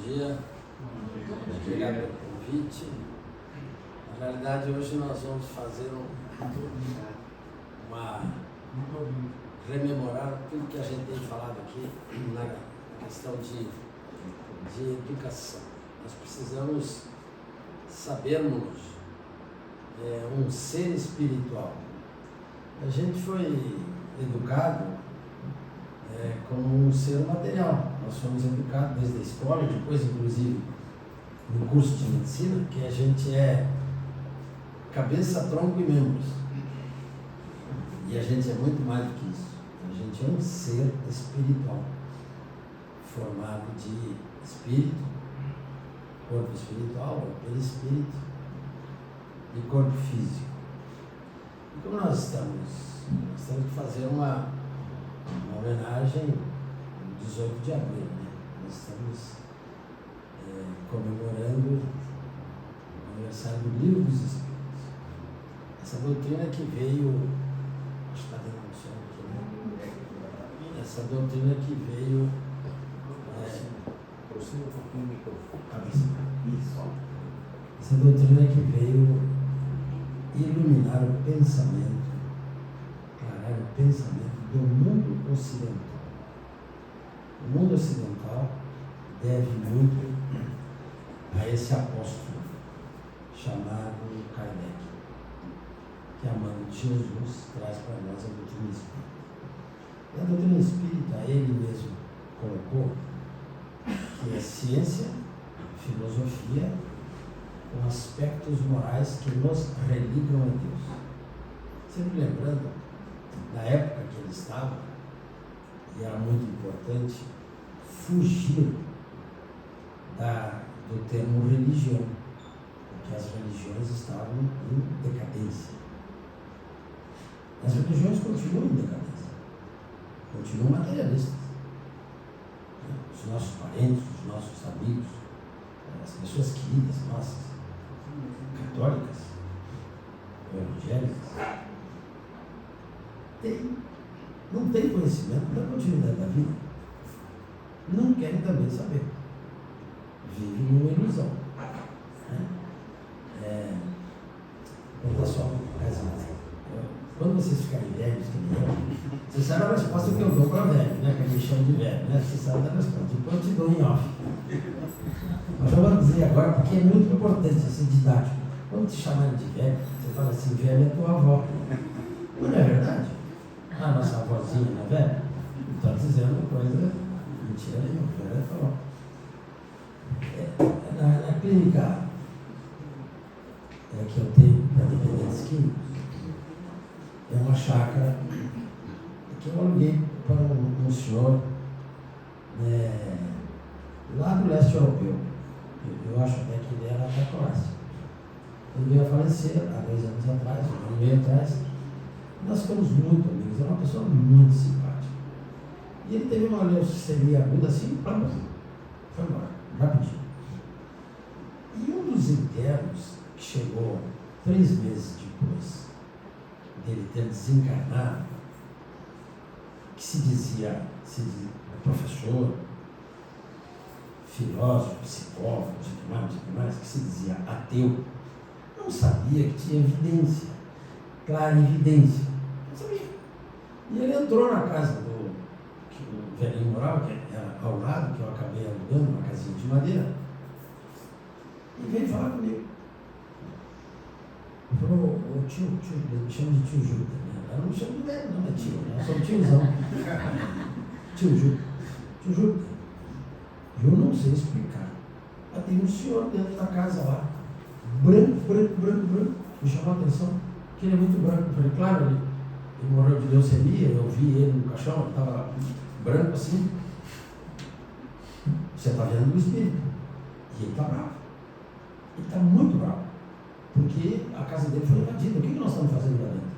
dia. Obrigado pelo convite. Na realidade, hoje nós vamos fazer rememorar tudo que a gente tem falado aqui na questão de educação. Nós precisamos sabermos um ser espiritual. A gente foi educado como um ser material. Nós fomos educados desde a escola, depois inclusive no curso de medicina, que a gente é cabeça, tronco e membros. E a gente é muito mais do que isso. A gente é um ser espiritual, formado de espírito, corpo espiritual, perispírito e corpo físico. E como nós temos que fazer uma homenagem no 18 de abril, né? Nós estamos comemorando o aniversário do Livro dos Espíritos. Essa doutrina que veio, acho que está denunciando aqui, né? Essa doutrina que veio aproxima um pouquinho o microfone. Essa doutrina que veio iluminar o pensamento, aclarar o pensamento do mundo ocidental. O mundo ocidental deve muito a esse apóstolo chamado Kardec, que a mão de Jesus traz para nós a doutrina espírita. E a doutrina espírita, ele mesmo colocou que é ciência, filosofia, com aspectos morais que nos religam a Deus. Sempre lembrando, na época que ele estava, e era muito importante, fugir do termo religião, porque as religiões estavam em decadência. As religiões continuam em decadência, continuam materialistas. Os nossos parentes, os nossos amigos, as pessoas queridas nossas, católicas, evangélicas, não têm conhecimento da continuidade da vida, não querem também saber, vivem numa ilusão. Pessoal, quando vocês ficarem velhos, que nem eu, você sabe a resposta que eu dou para velho, né? Que a gente chama de velho, né? Você sabe da resposta, depois eu te dou em off. Mas eu vou dizer agora porque é muito importante esse didático. Quando te chamarem de velho, você fala assim, velho é tua avó. Mas não é verdade? A nossa avózinha não é velha? Estou dizendo coisa, mentira nenhuma, velho é tua avó. Na clínica que eu tenho para dependentes químicos, é uma chácara que eu aluguei para um senhor lá do leste europeu. Eu acho até que ele era da Croácia. Ele veio a falecer há 2 anos atrás, 1 ano e meio atrás. Nós ficamos muito amigos, era uma pessoa muito simpática. E ele teve uma leucemia aguda assim, foi embora, rapidinho. E um dos internos que chegou 3 meses depois dele ter desencarnado, que se dizia professor, filósofo, psicólogo, não sei o que mais, que se dizia ateu, não sabia que tinha evidência, clara evidência, não sabia. E ele entrou na casa que o velhinho morava, que era ao lado, que eu acabei alugando, uma casinha de madeira, e veio falar comigo. Ele falou, ô tio, ele me chama de tio Júlio, né? Eu não me chamo de velho, não é tio, né? Eu sou tiozão. Tio Júlio, eu não sei explicar. Mas tem um senhor dentro da casa lá, branco, me chamou a atenção, que ele é muito branco. Eu falei, claro, ele morreu de leucemia, eu vi ele no caixão, ele estava branco assim. Você está vendo o espírito. E ele está bravo. Ele está muito bravo. Porque a casa dele foi invadida. O que nós estamos fazendo lá dentro?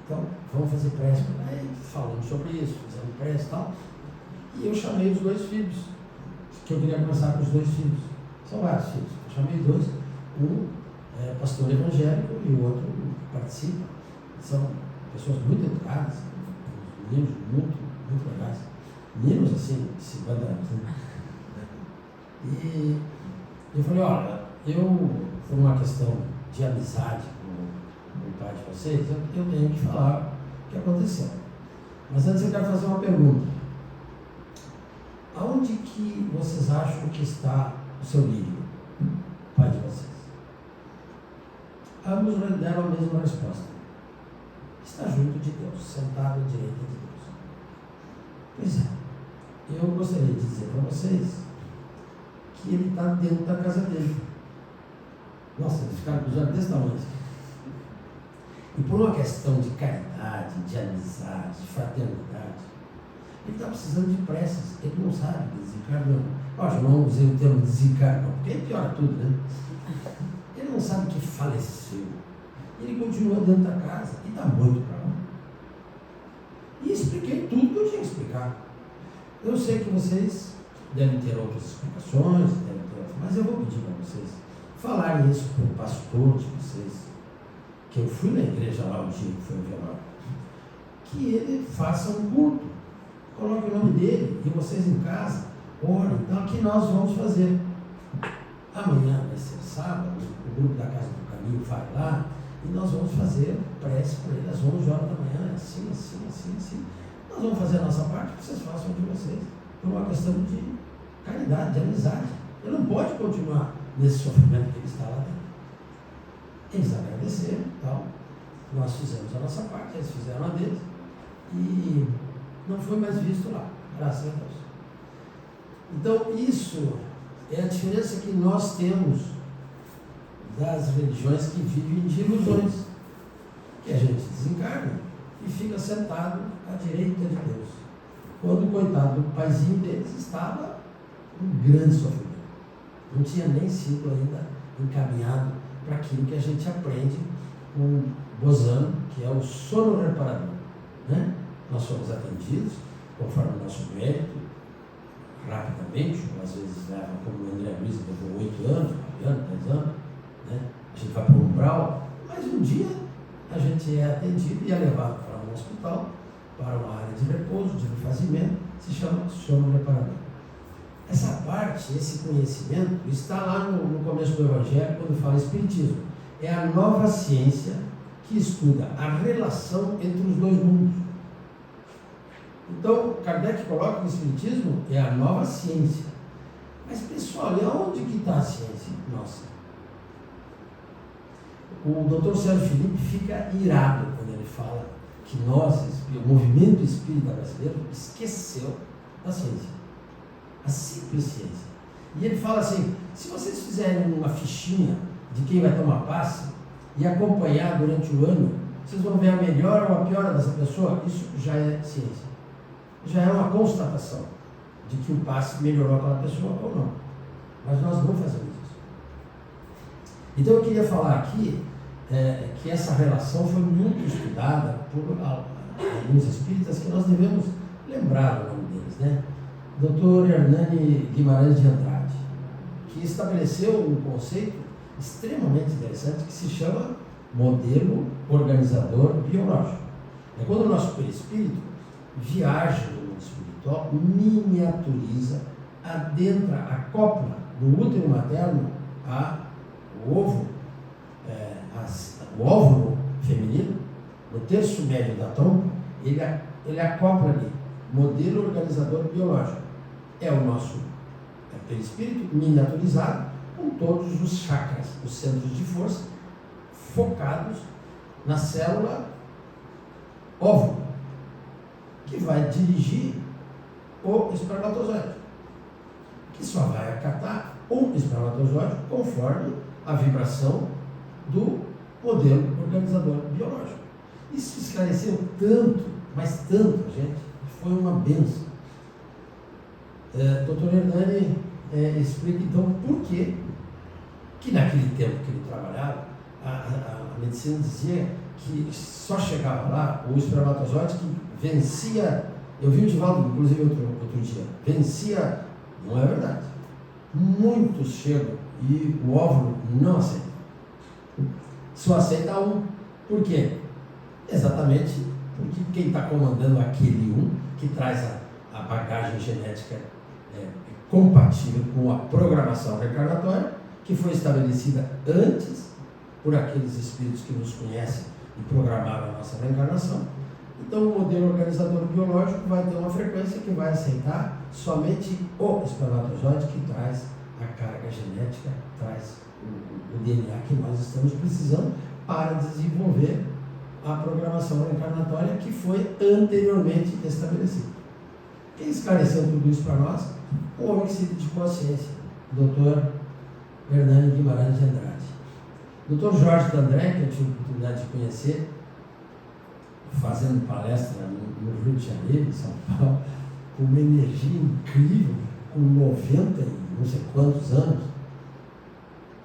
Então, vamos fazer prece. Aí falamos sobre isso, fizemos prece e tal. E eu chamei os 2 filhos, que eu queria começar com os 2 filhos. São vários filhos. Eu chamei 2, um é pastor evangélico e o outro participa. São pessoas muito educadas, meninos muito legais. Meninos assim, 50 anos, né? E eu falei, olha, por uma questão de amizade com o pai de vocês, eu tenho que falar o que aconteceu. Mas antes eu quero fazer uma pergunta. Aonde que vocês acham que está o seu lírio, pai de vocês? Ambos deram a mesma resposta. Está junto de Deus, sentado à direita de Deus. Pois é, eu gostaria de dizer para vocês que ele está dentro da casa dele. Nossa, eles ficaram com os olhos desse tamanho. E por uma questão de caridade, de amizade, de fraternidade, ele está precisando de preces. Ele não sabe que desencarnou. Eu não usei o termo desencarnou, porque aí piora tudo, né? Ele não sabe que faleceu. Ele continua dentro da casa e está muito para lá. E expliquei tudo que eu tinha que explicar. Eu sei que vocês devem ter outras explicações, mas eu vou pedir para vocês falarem isso para o pastor de vocês, que eu fui na igreja lá um dia que foi o velório, que ele faça um culto, coloque o nome dele e vocês em casa, orem. Então, o que nós vamos fazer? Amanhã vai ser sábado, o grupo da Casa do Caminho vai lá e nós vamos fazer prece para ele às 11 horas da manhã, assim. Nós vamos fazer a nossa parte, vocês façam de vocês, por uma questão de caridade, de amizade. Ele não pode continuar nesse sofrimento que ele está lá dentro. Eles agradeceram, então, nós fizemos a nossa parte, eles fizeram a deles, e não foi mais visto lá, graças a Deus. Então, isso é a diferença que nós temos das religiões que vivem de ilusões, que a gente desencarna e fica sentado à direita de Deus, quando o coitado do paizinho deles estava em grande sofrimento. Não tinha nem sido ainda encaminhado para aquilo que a gente aprende com Bozano, que é o sono reparador. Né? Nós somos atendidos conforme o nosso mérito, rapidamente, às vezes leva, como o André Luiz levou 8 anos, 9 anos, 10 anos, né? A gente vai para o umbral, mas um dia a gente é atendido e é levado para um hospital, para uma área de repouso, de refazimento, se chama sono reparador. Essa parte, esse conhecimento, está lá no começo do Evangelho, quando fala Espiritismo. É a nova ciência que estuda a relação entre os dois mundos. Então, Kardec coloca que o Espiritismo é a nova ciência. Mas, pessoal, e aonde que está a ciência nossa? O Dr. Sérgio Felipe fica irado quando ele fala que nós, o movimento espírita brasileiro, esqueceu da ciência. A simples ciência. E ele fala assim, se vocês fizerem uma fichinha de quem vai tomar passe e acompanhar durante o ano, vocês vão ver a melhora ou a piora dessa pessoa. Isso já é ciência. Já é uma constatação de que o passe melhorou aquela pessoa ou não. Mas nós não fazemos isso. Então eu queria falar aqui que essa relação foi muito estudada por alguns espíritas que nós devemos lembrar o nome deles, né? Dr. Hernani Guimarães de Andrade, que estabeleceu um conceito extremamente interessante que se chama modelo organizador biológico. É quando o nosso perispírito viaja no mundo espiritual, miniaturiza, adentra, acopla no útero materno o óvulo feminino, no terço médio da trompa, ele acopla ali, modelo organizador biológico. É o nosso perispírito miniaturizado, com todos os chakras, os centros de força, focados na célula óvulo, que vai dirigir o espermatozoide, que só vai acatar um espermatozoide conforme a vibração do modelo organizador biológico. Isso esclareceu tanto, mas tanto, gente, foi uma benção. Dr. Hernani explica então por que naquele tempo que ele trabalhava, a medicina dizia que só chegava lá o espermatozoide que vencia. Eu vi o Divaldo, inclusive, outro dia, vencia, não é verdade. Muitos chegam e o óvulo não aceita. Só aceita um. Por quê? Exatamente porque quem está comandando aquele um, que traz a bagagem genética compatível com a programação reencarnatória, que foi estabelecida antes por aqueles espíritos que nos conhecem e programaram a nossa reencarnação. Então, o modelo organizador biológico vai ter uma frequência que vai aceitar somente o espermatozoide, que traz a carga genética, traz o DNA que nós estamos precisando para desenvolver a programação reencarnatória que foi anteriormente estabelecida. Quem esclareceu tudo isso para nós? O homem que se dedicou à ciência, o Dr. Hernani Guimarães de Andrade. O Dr. Jorge D'André, que eu tive a oportunidade de conhecer, fazendo palestra no Rio de Janeiro, em São Paulo, com uma energia incrível, com 90 e não sei quantos anos.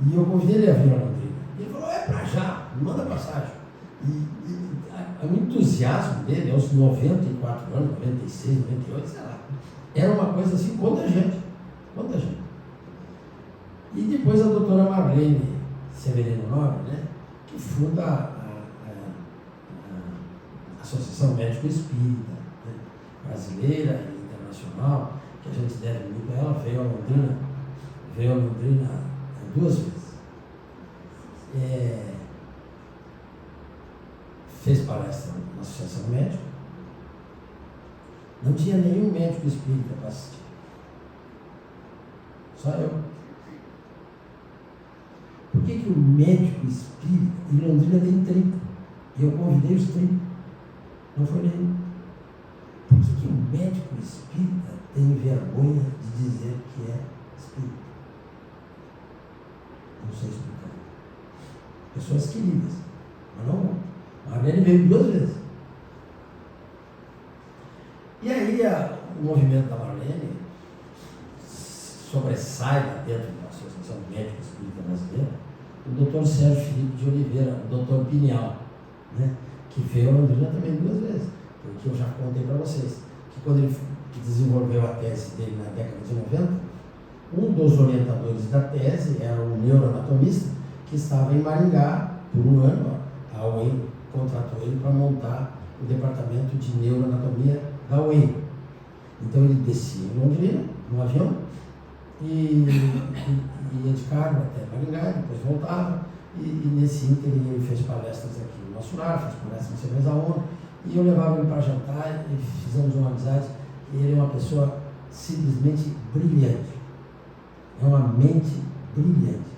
E eu convidei ele a vir a Londrina. E ele falou, para já, me manda passagem. O entusiasmo dele, aos 94 anos, 96, 98, sei lá, era uma coisa assim contagiante. E depois a doutora Marlene Severino Nobre, né, que funda a Associação Médico Espírita, né, brasileira e internacional, que a gente deve muito a ela, veio a Londrina 2 vezes. Fez palestra na Associação Médica. Não tinha nenhum médico espírita para assistir. Só eu. Por que o médico espírita em Londrina tem 30? E eu convidei os 30. Não foi nenhum. Por que o médico espírita tem vergonha de dizer que é espírita? Não sei explicar. Pessoas queridas, mas não. A Marlene veio 2 vezes. E aí o movimento da Marlene sobressai dentro da Associação Médica Espírita Brasileira o Dr. Sérgio Felipe de Oliveira, o Dr. Pineal, né, que veio a Londrina também 2 vezes, porque eu já contei para vocês que quando ele desenvolveu a tese dele na década de 90, um dos orientadores da tese era um neuroanatomista que estava em Maringá por 1 ano. A UEM contratou ele para montar o departamento de neuroanatomia da UEM. Então ele descia em Londrina, no avião, e ia de carro até Maringá, depois voltava, e nesse ínterim ele fez palestras aqui no nosso lar, fez palestras no Cerveja ONU, e eu levava ele para jantar e fizemos uma amizade, e ele é uma pessoa simplesmente brilhante. É uma mente brilhante.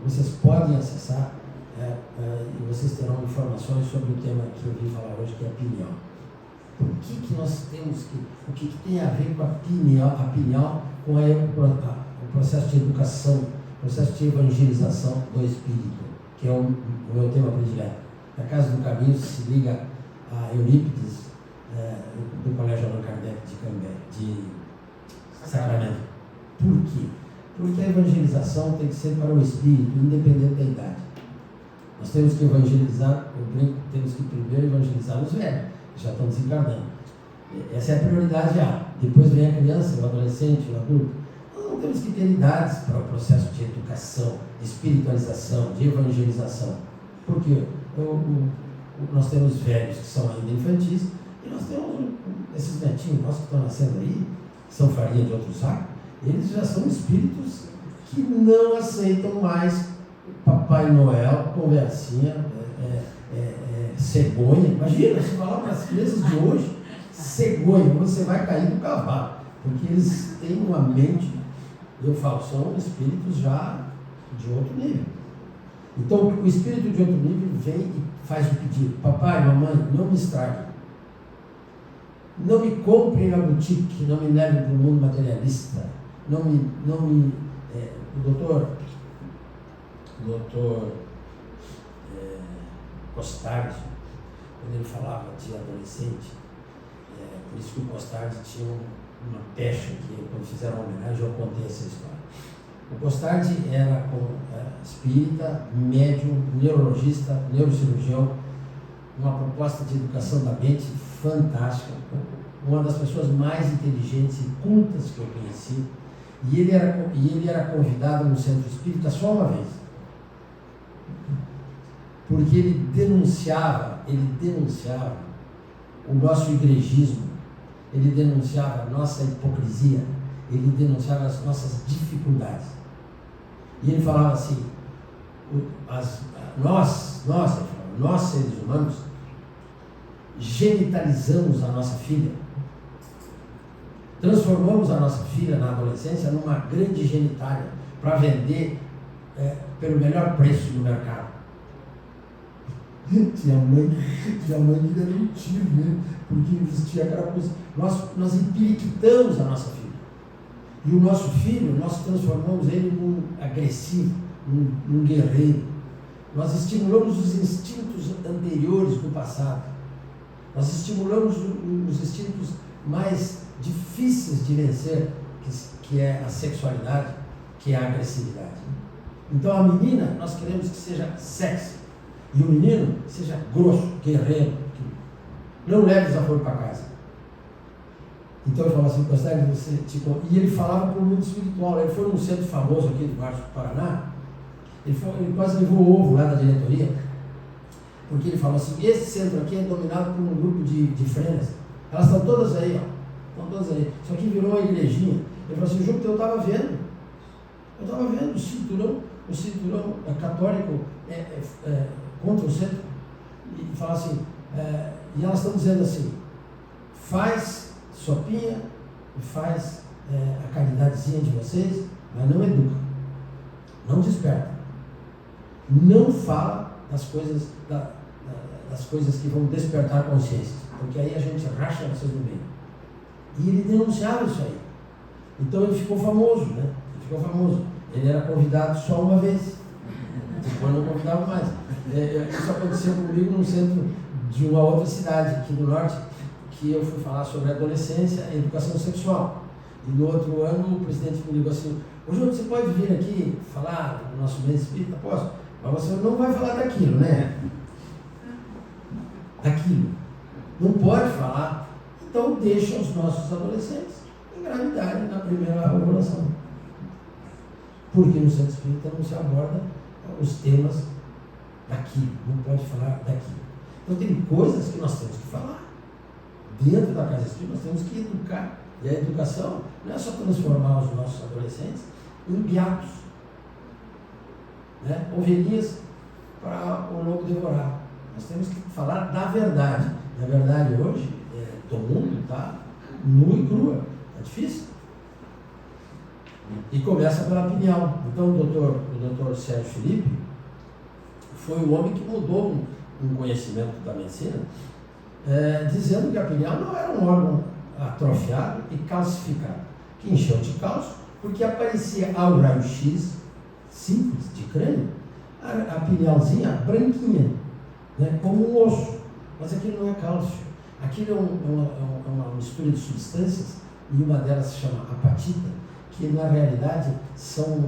Vocês podem acessar e vocês terão informações sobre o tema que eu vim falar hoje, que é a pineal. Por que nós temos que... O que tem a ver com a pineal com o processo de educação, o processo de evangelização do espírito, que é o meu tema predileto. A Casa do Caminho se liga a Eurípides, do Colégio Allan Kardec de Sacramento. Por quê? Porque a evangelização tem que ser para o espírito, independente da idade. Nós temos que evangelizar, temos que primeiro evangelizar os velhos, que já estão desencarnando. Essa é a prioridade A. Depois vem a criança, o adolescente, o adulto. Nós não temos que ter idades para o processo de educação, de espiritualização, de evangelização. Porque nós temos velhos que são ainda infantis, e nós temos esses netinhos nossos que estão nascendo aí, que são farinha de outro saco, eles já são espíritos que não aceitam mais Papai Noel, conversinha, cegonha. Imagina, se falar para as crianças de hoje, cegonha, você vai cair do cavalo, porque eles têm uma mente, eu falo, são espíritos já de outro nível. Então, o espírito de outro nível vem e faz o pedido: papai, mamãe, não me estraguem, não me comprem na boutique, não me levem para o mundo materialista, o doutor Costardi, quando ele falava de adolescente, por isso que o Costardi tinha uma pecha que, quando fizeram uma homenagem, eu contei essa história. O Costardi era espírita, médium, neurologista, neurocirurgião, uma proposta de educação da mente fantástica, uma das pessoas mais inteligentes e cultas que eu conheci, e ele era convidado no centro espírita só uma vez, porque ele denunciava o nosso igrejismo, ele denunciava a nossa hipocrisia, ele denunciava as nossas dificuldades. E ele falava assim, nós seres humanos, genitalizamos a nossa filha, transformamos a nossa filha na adolescência numa grande genitália para vender pelo melhor preço no mercado. Tinha mãe que deu um tiro, né? Porque vestia aquela coisa. Nós empiriquitamos a nossa filha. E o nosso filho, nós transformamos ele num agressivo, num guerreiro. Nós estimulamos os instintos anteriores do passado. Nós estimulamos os instintos mais difíceis de vencer, que é a sexualidade, que é a agressividade. Então a menina, nós queremos que seja sexy. E o menino seja grosso, guerreiro. Não leve desaforo para casa. Então eu falava assim, Costela, você, tipo, e ele falava para o mundo espiritual. Ele foi num centro famoso aqui do Baixo do Paraná. Ele quase levou o ovo lá da diretoria. Porque ele falou assim, esse centro aqui é dominado por um grupo de freiras. Elas estão todas aí, ó. Estão todas aí. Isso aqui virou uma igrejinha. Ele falou assim, Júpiter, eu estava vendo. O cinturão católico contra o centro. E fala assim, e elas estão dizendo assim, faz sopinha, faz a caridadezinha de vocês, mas não educa, não desperta, não fala das coisas, das coisas que vão despertar a consciência, porque aí a gente racha vocês no meio. E ele denunciava isso aí. Então ele ficou famoso, né? Ele era convidado só uma vez, depois não convidava mais. Isso aconteceu comigo num centro de uma outra cidade aqui do norte, que eu fui falar sobre adolescência e educação sexual. E no outro ano o presidente me ligou assim, ô Júlio, você pode vir aqui falar no nosso mês espírita? Posso? Mas você não vai falar daquilo, né? Daquilo. Não pode falar. Então deixa os nossos adolescentes engravidarem na primeira ovulação. Porque no centro espírita não se aborda os temas daquilo, não pode falar daquilo. Então tem coisas que nós temos que falar. Dentro da casa espírita nós temos que educar. E a educação não é só transformar os nossos adolescentes em beatos, né? Ovelhinhas para o lobo devorar. Nós temos que falar da verdade. Na verdade hoje, todo mundo está nu e crua. É difícil. E começa pela pineal. Então o doutor Sérgio Felipe foi o homem que mudou um conhecimento da medicina, dizendo que a pineal não era um órgão atrofiado e calcificado, que encheu de cálcio, porque aparecia ao raio-x simples de crânio, a pinealzinha branquinha, né, como um osso, mas aquilo não é cálcio, aquilo é uma mistura de substâncias, e uma delas se chama apatita, que na realidade são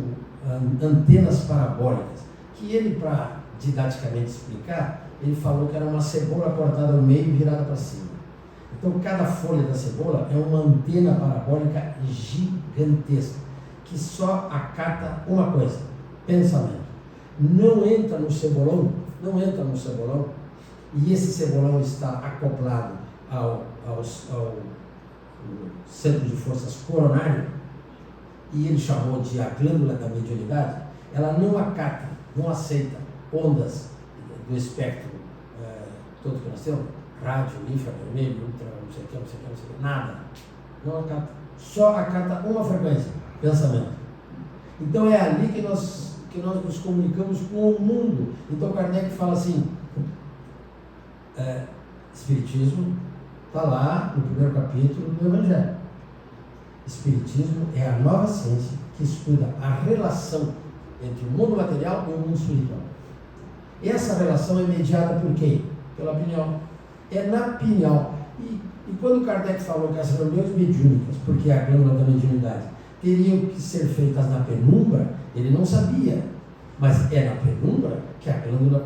antenas parabólicas, que ele, para didaticamente explicar, ele falou que era uma cebola cortada ao meio e virada para cima. Então cada folha da cebola é uma antena parabólica gigantesca, que só acata uma coisa, pensamento. Não entra no cebolão, e esse cebolão está acoplado ao centro de forças coronário, e ele chamou de a glândula da mediunidade. Ela não acata, não aceita ondas do espectro todo que nós temos, rádio, infravermelho, ultra, não sei o que, nada. Não acata. Só acata uma frequência, pensamento. Então é ali que nós nos comunicamos com o mundo. Então Kardec fala assim, Espiritismo está lá no primeiro capítulo do Evangelho. Espiritismo é a nova ciência que estuda a relação entre o mundo material e o mundo espiritual. Essa relação é mediada por quem? Pela pineal. É na pineal. E quando Kardec falou que as reuniões mediúnicas, porque é a glândula da mediunidade, teriam que ser feitas na penumbra, ele não sabia. Mas é na penumbra que a glândula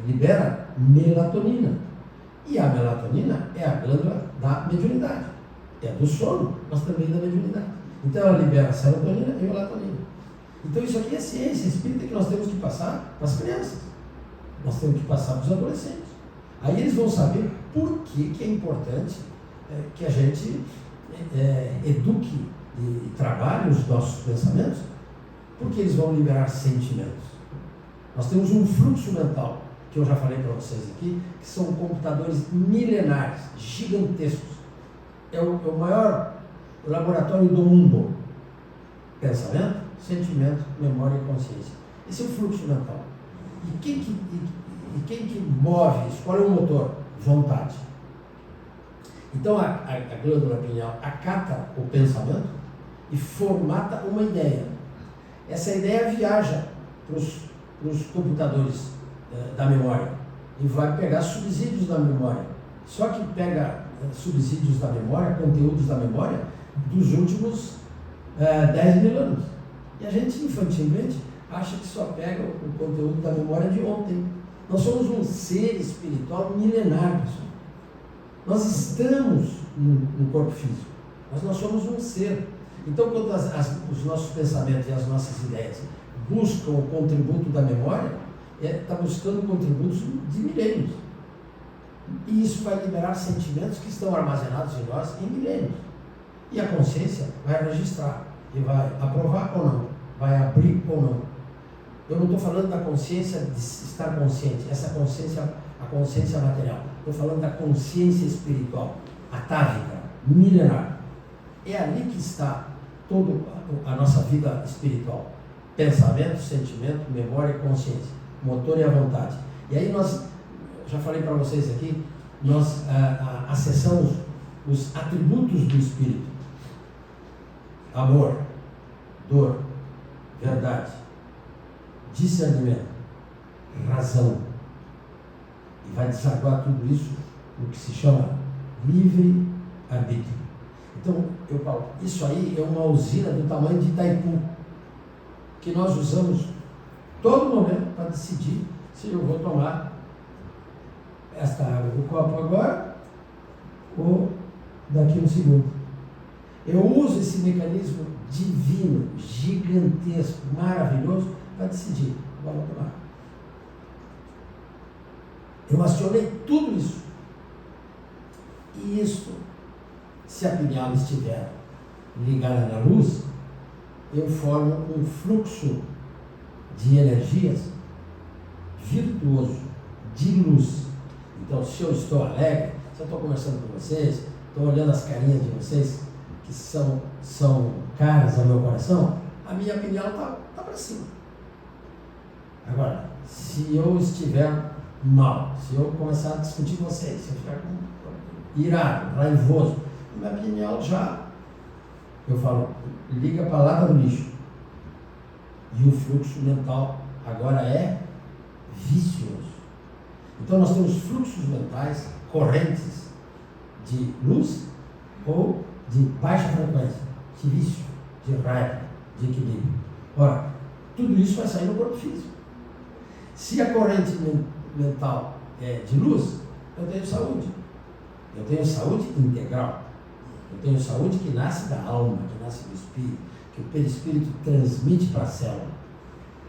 libera melatonina. E a melatonina é a glândula da mediunidade. É do sono, mas também da mediunidade. Então ela libera serotonina e melatonina. Então isso aqui é ciência espírita que nós temos que passar para as crianças. Nós temos que passar para os adolescentes. Aí eles vão saber por que é importante que a gente eduque e trabalhe os nossos pensamentos, porque eles vão liberar sentimentos. Nós temos um fluxo mental, que eu já falei para vocês aqui, que são computadores milenares, gigantescos. É o maior laboratório do mundo. Pensamento, sentimento, memória e consciência. Esse é o fluxo mental. E quem que move isso? Qual é o motor? Vontade. Então a glândula pineal acata o pensamento e formata uma ideia. Essa ideia viaja para os computadores da memória e vai pegar subsídios da memória. Só que pega subsídios da memória, conteúdos da memória dos últimos 10 mil anos. E a gente infantilmente acha que só pega o conteúdo da memória de ontem. Nós somos um ser espiritual milenar, pessoal. Nós estamos no corpo físico, mas nós somos um ser. Então, quando os nossos pensamentos e as nossas ideias buscam o contributo da memória, está buscando contributos de milênios. E isso vai liberar sentimentos que estão armazenados em nós em milênios. E a consciência vai registrar e vai aprovar ou não, vai abrir ou não. Eu não estou falando da consciência de estar consciente, essa consciência, a consciência material. Estou falando da consciência espiritual, atávica, milenar. É ali que está toda a nossa vida espiritual. Pensamento, sentimento, memória e consciência. O motor e a vontade. E aí nós, já falei para vocês aqui, nós acessamos os atributos do espírito. Amor, dor, verdade, discernimento, razão. E vai desaguar tudo isso no que se chama livre-arbítrio. Então, eu falo, isso aí é uma usina do tamanho de Itaipu, que nós usamos todo momento para decidir se eu vou tomar esta água do copo agora ou daqui a um segundo. Eu uso esse mecanismo divino, gigantesco, maravilhoso para decidir, vamos tomar. Eu acionei tudo isso. E isso, se a pineal estiver ligada na luz, eu formo um fluxo de energias virtuoso, de luz. Então, se eu estou alegre, se eu estou conversando com vocês, estou olhando as carinhas de vocês, que são caras ao meu coração, a minha pineal está para cima. Agora, se eu estiver mal, se eu começar a discutir com vocês, se eu ficar irado, raivoso, minha pineal já, eu falo, liga para a lata do lixo. E o fluxo mental agora é vicioso. Então nós temos fluxos mentais, correntes de luz ou de baixa frequência, de vício, de raiva, de equilíbrio. Ora, tudo isso vai sair no corpo físico. Se a corrente mental é de luz, eu tenho saúde. Eu tenho saúde integral. Eu tenho saúde que nasce da alma, que nasce do espírito, que o perispírito transmite para a célula.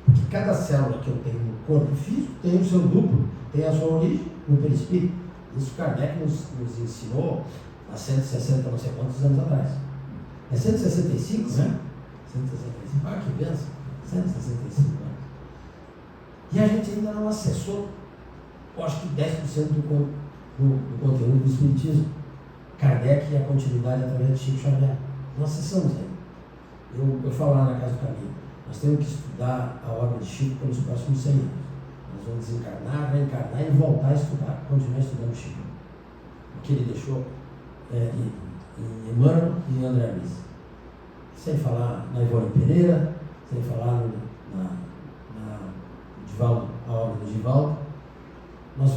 Porque cada célula que eu tenho no corpo físico tem o seu duplo, tem a sua origem no perispírito. Isso Kardec nos ensinou há 160, não sei quantos anos atrás. É 165, né? 165. Ah, que benção. 165 anos. E a gente ainda não acessou, eu acho que 10% do conteúdo do Espiritismo. Kardec e a continuidade através de Chico Xavier. Nós acessamos ainda. Eu falo lá na Casa do Caminho, nós temos que estudar a obra de Chico pelos próximos 100 anos. Nós vamos desencarnar, reencarnar e voltar a estudar, continuar estudando Chico. O que ele deixou em Emmanuel e em André Luiz. Sem falar na Ivone Pereira, sem falar na Divaldo, a obra do Divaldo. Nós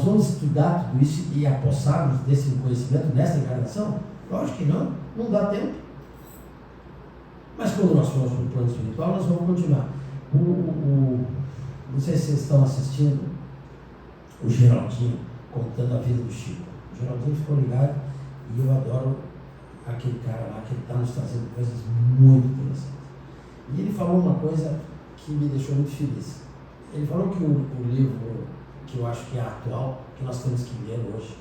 vamos estudar tudo isso e apossarmos desse conhecimento nessa encarnação? Lógico que não dá tempo. Mas quando nós formos para o plano espiritual, nós vamos continuar. Não sei se vocês estão assistindo o Geraldinho contando a vida do Chico. O Geraldinho ficou ligado e eu adoro aquele cara lá que ele está nos trazendo coisas muito interessantes. E ele falou uma coisa que me deixou muito feliz. Ele falou que o livro que eu acho que é atual, que nós temos que ler hoje,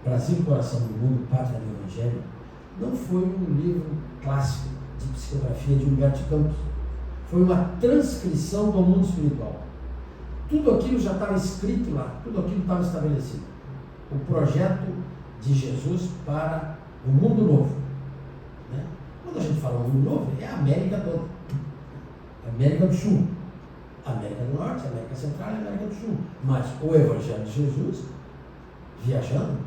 Brasil, Coração do Mundo, Pátria do Evangelho, não foi um livro clássico de psicografia de Humberto Campos. Foi uma transcrição do mundo espiritual. Tudo aquilo já estava escrito lá, tudo aquilo estava estabelecido. O projeto de Jesus para o mundo novo. Né? Quando a gente fala mundo novo, é a América toda. América do Sul, América do Norte, América Central e América do Sul. Mas o Evangelho de Jesus, viajando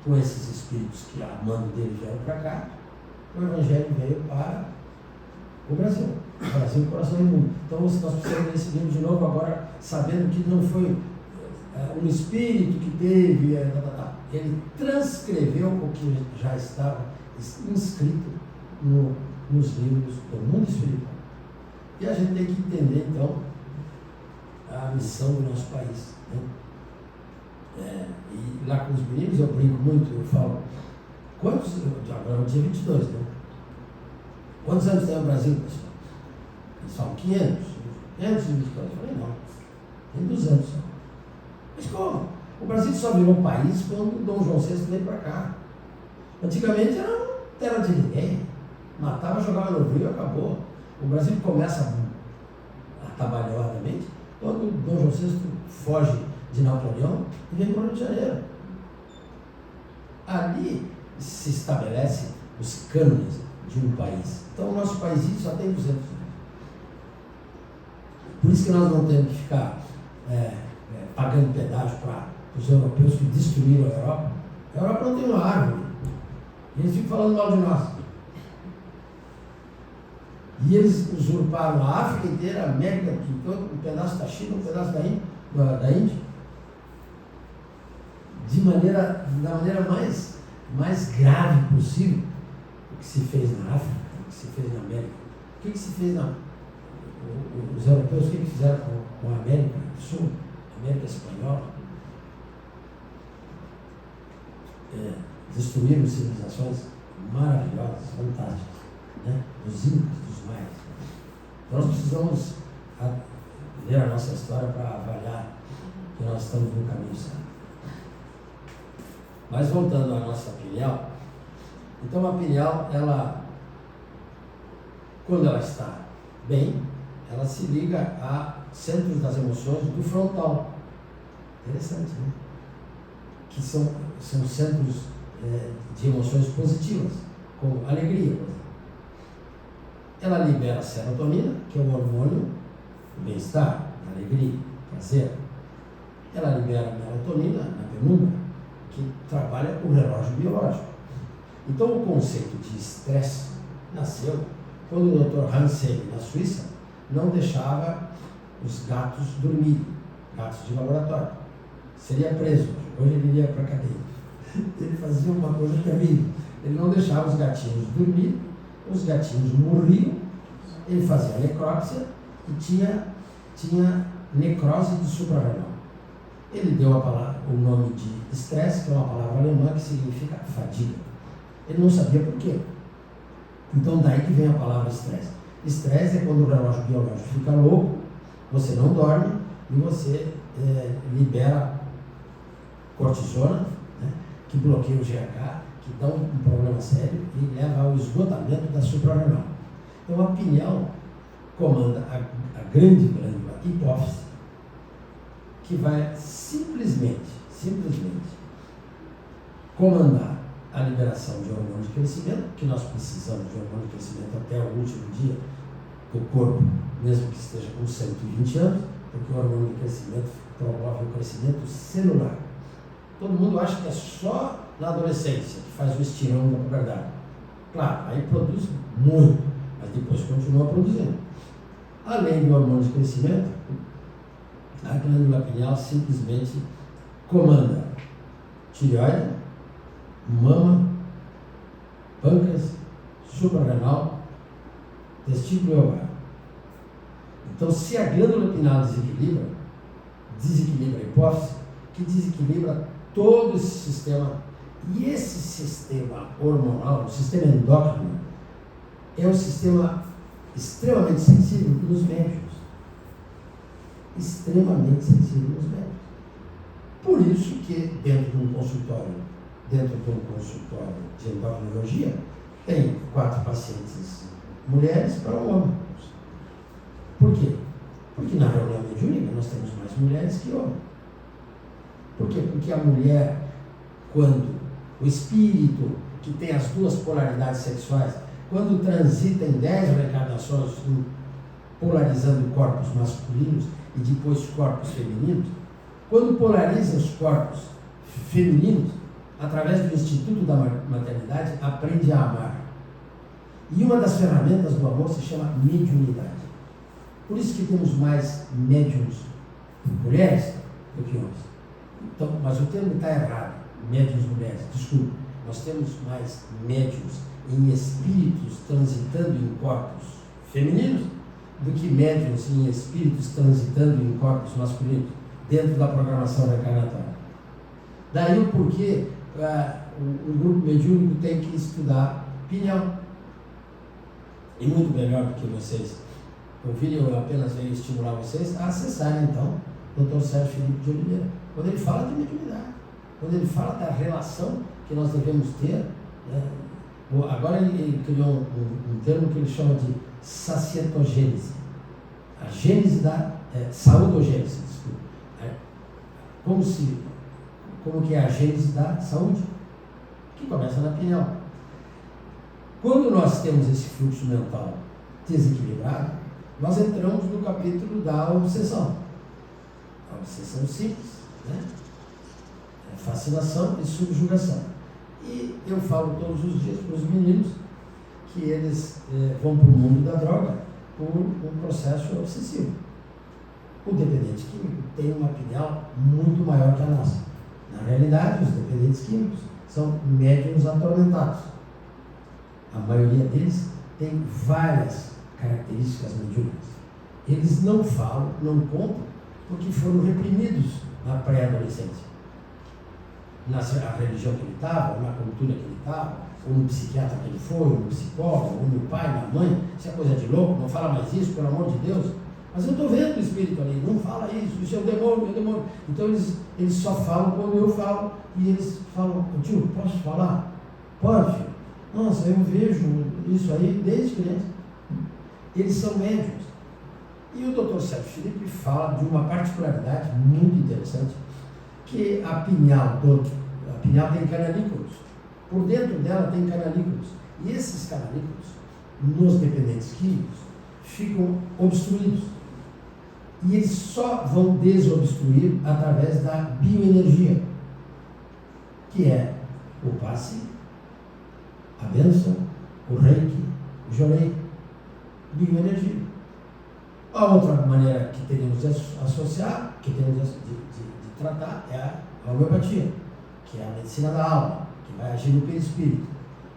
com esses espíritos que a mando dele vieram para cá, o Evangelho veio para o Brasil. O Brasil, o coração do mundo. Então nós precisamos ler esse livro de novo agora, sabendo que não foi um espírito que teve, ele transcreveu o que já estava inscrito nos livros do mundo espiritual. E a gente tem que entender, então, a missão do nosso país. Né? E lá com os meninos eu brinco muito, eu falo, quantos, agora é o dia 22, né? Quantos anos tem o Brasil, pessoal? Eles falam 500, 522. Eu falei, não, tem 200 só. Mas como? O Brasil só virou país quando Dom João VI veio para cá. Antigamente era terra de ninguém. Matava, jogava no rio e acabou. O Brasil começa atabalhadamente quando Dom João VI foge de Napoleão e vem para o Rio de Janeiro. Ali se estabelece os cânones de um país. Então o nosso país só tem 200 anos. Por isso que nós não temos que ficar pagando pedágio para os europeus que destruíram a Europa. A Europa não tem uma árvore. E eles ficam falando mal de nós. E eles usurparam a África inteira, a América, um pedaço da China, um pedaço da Índia, da maneira mais grave possível. O que se fez na África, o que se fez na América. O que se fez os europeus, o que fizeram com a América do Sul, a América Espanhola? Destruíram civilizações maravilhosas, fantásticas, né? Os Incas, dos Maias. Então nós precisamos ler a nossa história para avaliar que nós estamos no caminho certo. Mas voltando à nossa pineal, então a pineal, quando ela está bem, ela se liga a centros das emoções do frontal. Interessante, né? Que são centros de emoções positivas, como alegria, por exemplo. Ela libera a serotonina, que é o hormônio do bem-estar, da alegria, prazer. Ela libera a melatonina, na penumbra, que trabalha com o relógio biológico. Então o conceito de estresse nasceu quando o Dr. Hans Selye, na Suíça, não deixava os gatos dormirem, gatos de laboratório. Seria preso, hoje ele iria para a cadeia. Ele fazia uma coisa terrível. Ele não deixava os gatinhos dormir, os gatinhos morriam, ele fazia necrópsia e tinha necrose de suprarrenal. Ele deu o nome de estresse, que é uma palavra alemã que significa fadiga. Ele não sabia por quê. Então daí que vem a palavra estresse. Estresse é quando o relógio biológico fica louco, você não dorme e você libera cortisona, né, que bloqueia o GH, que dá um problema sério e leva ao esgotamento da suprarrenal. Então a pineal comanda a grande glândula hipófise, que vai simplesmente comandar a liberação de hormônio de crescimento, que nós precisamos de hormônio de crescimento até o último dia do corpo, mesmo que esteja com 120 anos, porque o hormônio de crescimento promove o crescimento celular. Todo mundo acha que é só na adolescência que faz o estirão da puberdade. Claro, aí produz muito, mas depois continua produzindo. Além do hormônio de crescimento, a glândula pineal simplesmente comanda tireoide, mama, pâncreas, suprarrenal, testículo e ovário. Então, se a glândula pineal desequilibra a hipófise, que desequilibra todo esse sistema. E esse sistema hormonal, o sistema endócrino, é um sistema extremamente sensível nos médicos. Extremamente sensível nos médicos. Por isso que dentro de um consultório de endocrinologia, tem 4 pacientes mulheres para um homem. Por quê? Porque na reunião mediúnica nós temos mais mulheres que homens. Por quê? Porque a mulher, quando o espírito, que tem as duas polaridades sexuais, quando transita em 10 reencarnações, polarizando corpos masculinos e depois corpos femininos, quando polariza os corpos femininos, através do Instituto da Maternidade, aprende a amar. E uma das ferramentas do amor se chama mediunidade. Por isso que temos mais médiums mulheres do que homens. Então, mas o termo está errado, médiums mulheres, desculpe. Nós temos mais médiums em espíritos transitando em corpos femininos do que médiums em espíritos transitando em corpos masculinos, dentro da programação reencarnatória. Daí o porquê o grupo mediúnico tem que estudar pineal. E muito melhor do que vocês ouvirem, eu apenas venho estimular vocês a acessarem então o Dr. Sérgio Felipe de Oliveira. Quando ele fala de mediunidade, quando ele fala da relação que nós devemos ter, agora ele criou um termo que ele chama de sacietogênese. A gênese da saudogênese, desculpa. Como que é a gênese da saúde? Que começa na pineal. Quando nós temos esse fluxo mental desequilibrado, nós entramos no capítulo da obsessão. A obsessão simples, né? Fascinação e subjugação. E eu falo todos os dias para os meninos que eles vão para o mundo da droga por um processo obsessivo. O dependente químico tem uma pineal muito maior que a nossa. Na realidade, os dependentes químicos são médiuns atormentados. A maioria deles tem várias características mediúnicas. Eles não falam, não contam, porque foram reprimidos na pré-adolescência. Na religião que ele estava, ou na cultura que ele estava, ou no psiquiatra que ele foi, ou no psicólogo, ou no pai, na mãe. Isso é coisa de louco, não fala mais isso, pelo amor de Deus. Mas eu estou vendo o espírito ali, não fala isso é o demônio, é o demônio. Então eles só falam quando eu falo, e eles falam: tio, posso falar? Pode, filho. Nossa, eu vejo isso aí desde criança. Eles são médiuns. E o Dr. Sérgio Felipe fala de uma particularidade muito interessante, que a pineal tem canalículos. Por dentro dela tem canalículos. E esses canalículos, nos dependentes químicos, ficam obstruídos. E eles só vão desobstruir através da bioenergia, que é o passe, a bênção, o reiki, o jorei, bioenergia. A outra maneira que teríamos de associar, que teríamos de tratar, é a homeopatia, que é a medicina da alma, que vai agir no perispírito.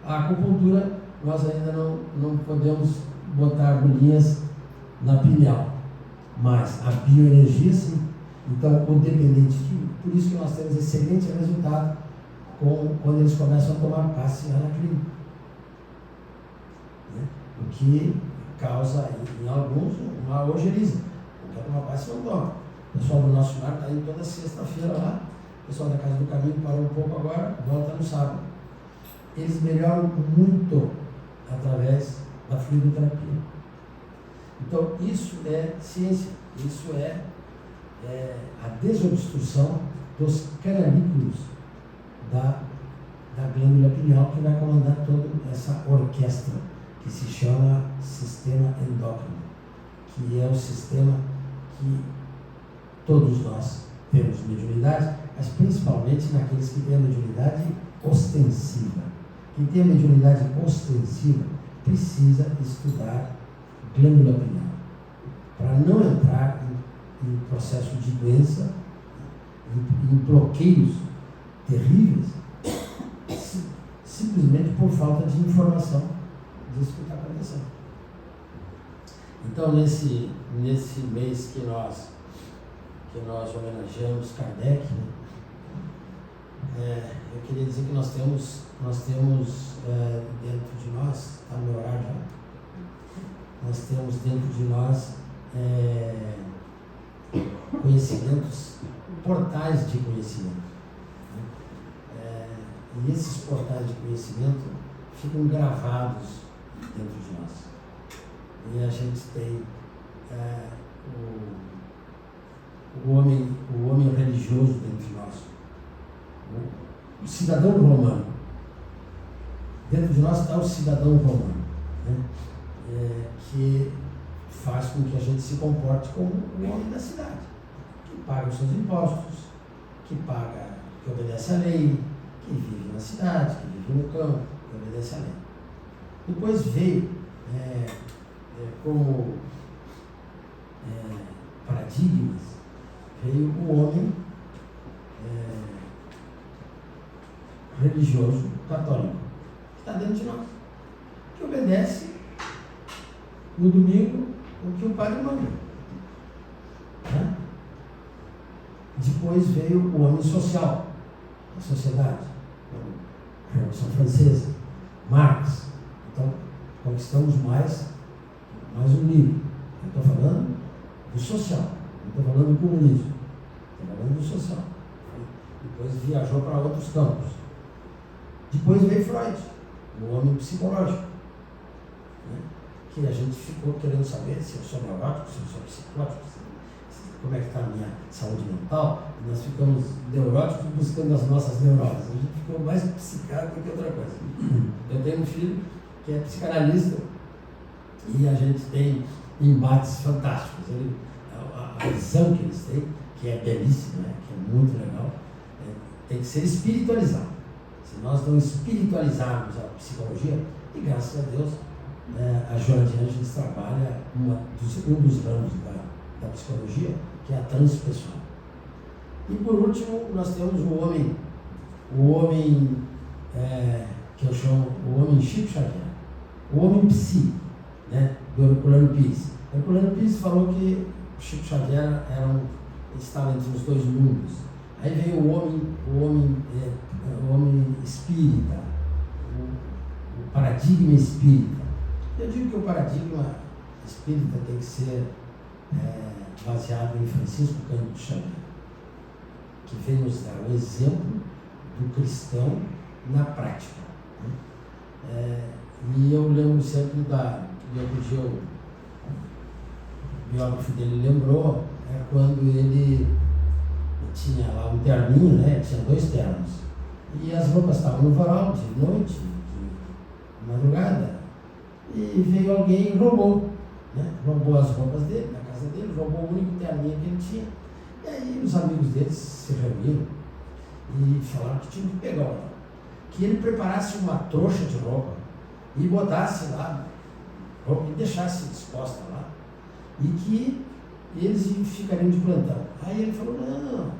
A acupuntura, nós ainda não podemos botar agulhinhas na pineal, mas a bioenergia sim. Então, o dependente químico, por isso que nós temos excelente resultado quando eles começam a tomar passe lá na clínica. O que causa em alguns uma ojeriza. Não quer tomar passe, não toma. O pessoal do nosso lar está indo toda sexta-feira lá. O pessoal da Casa do Caminho parou um pouco agora, volta no sábado. Eles melhoram muito através da fluidoterapia. Então, isso é ciência. Isso é a desobstrução dos canalículos da glândula pineal, que vai comandar toda essa orquestra, que se chama sistema endócrino, que é o sistema que todos nós temos mediunidade, mas principalmente naqueles que têm a mediunidade ostensiva. Quem tem a mediunidade ostensiva precisa estudar glândula pineal, para não entrar em processo de doença, em bloqueios terríveis, simplesmente por falta de informação disso que está acontecendo. Então, nesse mês que nós homenageamos Kardec, eu queria dizer que nós temos dentro de nós, está no meu horário já, nós temos dentro de nós conhecimentos, portais de conhecimento. E esses portais de conhecimento ficam gravados dentro de nós. E a gente tem o homem religioso dentro de nós, o cidadão romano. Dentro de nós está o cidadão romano, né? Que faz com que a gente se comporte como o homem da cidade, que paga os seus impostos, que obedece à lei, que vive na cidade, que vive no campo, que obedece à lei. Depois veio como paradigmas, veio o homem religioso católico, que está dentro de nós, que obedece no domingo o que o padre manda. Né? Depois veio o homem social, a sociedade, a Revolução Francesa, Marx. Então, conquistamos mais um nível. Eu estou falando do social, não estou falando do comunismo, estou falando do social. Depois viajou para outros campos. Depois veio Freud, o homem psicológico, né? Que a gente ficou querendo saber se eu sou neurótico, se eu sou psicótico, como é que está a minha saúde mental, e nós ficamos neuróticos buscando as nossas neuroses. A gente ficou mais psicado do que outra coisa. Eu tenho um filho que é psicanalista e a gente tem embates fantásticos. A visão que eles têm, que é belíssima, né? Que é muito legal, tem que ser espiritualizado. Se nós não espiritualizarmos a psicologia, e graças a Deus, a Joana de Ângeles trabalha um dos ramos da psicologia, que é a transpessoal. E por último, nós temos o homem que eu chamo o homem Chico Xavier, o homem psi, né, do Herculano Pires. Herculano Pires falou que Chico Xavier estava entre os dois mundos. Aí veio o homem espírita, o paradigma espírita. Eu digo que o paradigma espírita tem que ser baseado em Francisco Cândido Xavier, que vem nos dar o exemplo do cristão na prática. Né? E eu lembro sempre o biógrafo dele lembrou, quando ele tinha lá um terninho, né? Tinha 2 ternos, e as roupas estavam no varal, de noite, de madrugada, e veio alguém e roubou, né? Roubou as roupas dele, na casa dele, roubou o único terninho que ele tinha. E aí os amigos dele se reuniram e falaram que tinham que pegar o ladrão, que ele preparasse uma trouxa de roupa e botasse lá, e deixasse disposta lá, e que eles ficariam de plantão. Aí ele falou, não,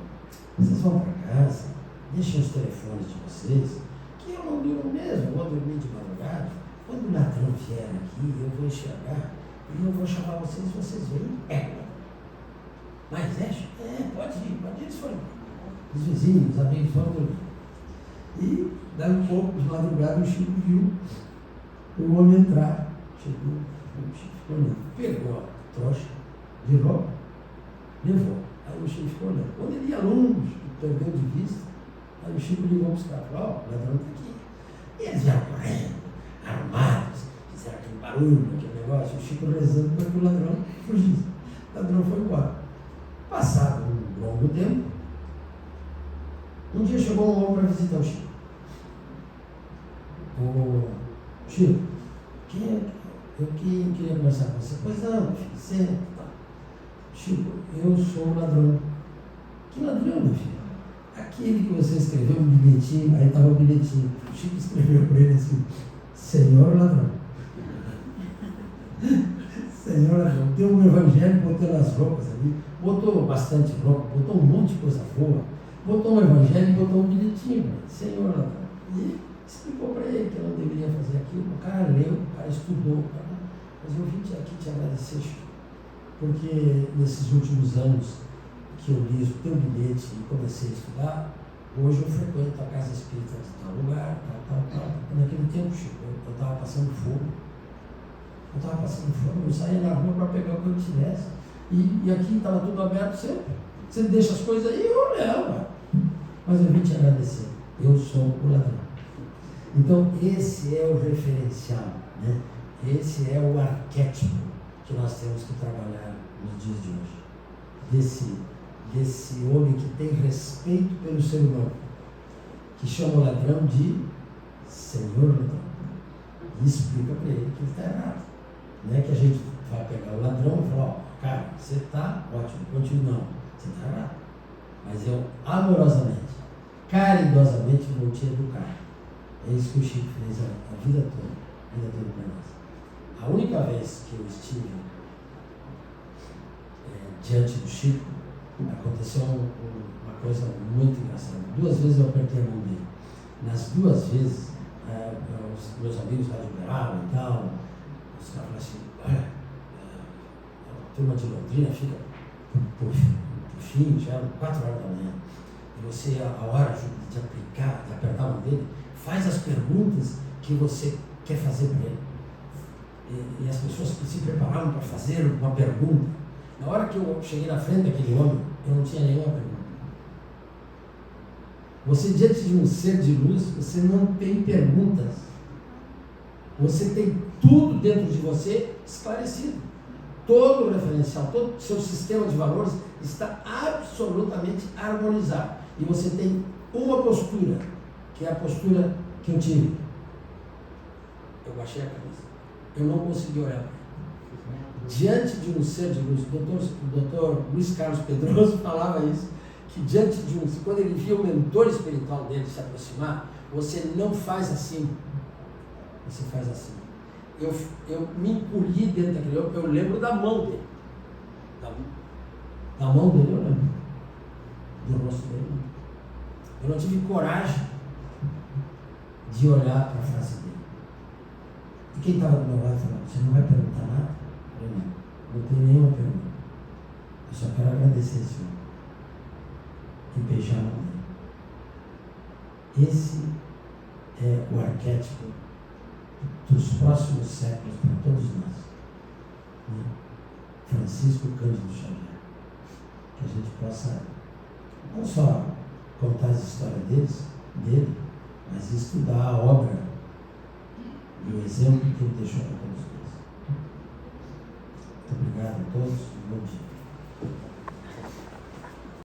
vocês vão para casa, deixem os telefones de vocês, que eu não durmo mesmo, eu vou dormir de madrugada. Quando o ladrão vier aqui, eu vou enxergar e eu vou chamar vocês vêm e pegam. Mas pode ir, eles foram. Os vizinhos, os amigos foram dormir. E daí um pouco de madrugada o Chico viu o homem entrar. Chegou, o Chico ficou olhando, pegou a trouxa de roupa, levou. Aí o Chico ficou olhando. Quando ele ia longe, perdeu de vista, aí o Chico ligou para os caras, o ladrão está aqui. E eles vieram correndo, armados, fizeram aquele barulho, aquele negócio, o Chico rezando para que o ladrão fugisse. O ladrão foi embora. Passado um longo tempo, um dia chegou um homem para visitar o Chico. Chico, eu queria conversar com você. Pois não, filho, senta. Chico, eu sou o ladrão. Que ladrão, meu filho? Aquele que você escreveu um bilhetinho, aí estava o bilhetinho. O Chico escreveu para ele assim, Senhor ladrão. Senhor ladrão. Deu um evangelho, botou nas roupas ali, botou bastante roupa, botou um monte de coisa boa, botou um evangelho e botou um bilhetinho, Senhor ladrão. E explicou para ele que eu não deveria fazer aquilo. O cara leu, o cara estudou, mas eu vim aqui te agradecer, Chico, porque nesses últimos anos que eu li o teu bilhete e comecei a estudar, hoje eu frequento a casa espírita de tal lugar, tal. Naquele tempo, Chico, eu estava passando fome. Eu saía na rua para pegar o que eu tivesse. E aqui estava tudo aberto sempre. Você deixa as coisas aí, eu levo. Mas eu vim te agradecer. Eu sou o ladrão. Então, esse é o referencial, né? Esse é o arquétipo que nós temos que trabalhar nos dias de hoje. Desse homem que tem respeito pelo ser humano, que chama o ladrão de Senhor ladrão, e explica para ele que ele está errado. Não é que a gente vai pegar o ladrão e falar, ó, cara, você está ótimo, continua, não, você está errado. Mas eu amorosamente, caridosamente vou te educar. É isso que o Chico fez a vida toda para nós. A única vez que eu estive diante do Chico, aconteceu uma coisa muito engraçada. 2 vezes eu apertei a mão dele. Nas 2 vezes, os meus amigos lá liberavam e tal, os caras falaram assim, olha, a turma de Londrina fica por fim, já eram 4 horas da manhã, e você, a hora de aplicar, de apertar a mão dele, faz as perguntas que você quer fazer para ele. E as pessoas se preparavam para fazer uma pergunta. Na hora que eu cheguei na frente daquele homem, eu não tinha nenhuma pergunta. Você, diante de um ser de luz, você não tem perguntas. Você tem tudo dentro de você esclarecido. Todo o referencial, todo o seu sistema de valores está absolutamente harmonizado. E você tem uma postura, que é a postura que eu tive. Eu baixei a cabeça. Eu não consegui olhar para ele. Diante de um ser de luz, o doutor Luiz Carlos Pedroso falava isso, que diante de quando ele via o mentor espiritual dele se aproximar, você não faz assim, você faz assim. Eu me encolhi dentro daquele homem, eu lembro da mão dele. Da mão dele eu lembro. Do rosto dele não. Eu não tive coragem de olhar para a face dele. E quem estava do meu lado falou, você não vai perguntar nada? Eu não tenho nenhuma pergunta. Eu só quero agradecer, Senhor. E beijar a mão dele. Esse é o arquétipo dos próximos séculos para todos nós. Né? Francisco Cândido Xavier. Que a gente possa não só contar as histórias dele, mas estudar a obra e o exemplo que ele deixou para todos nós. Muito obrigado a todos. Bom dia.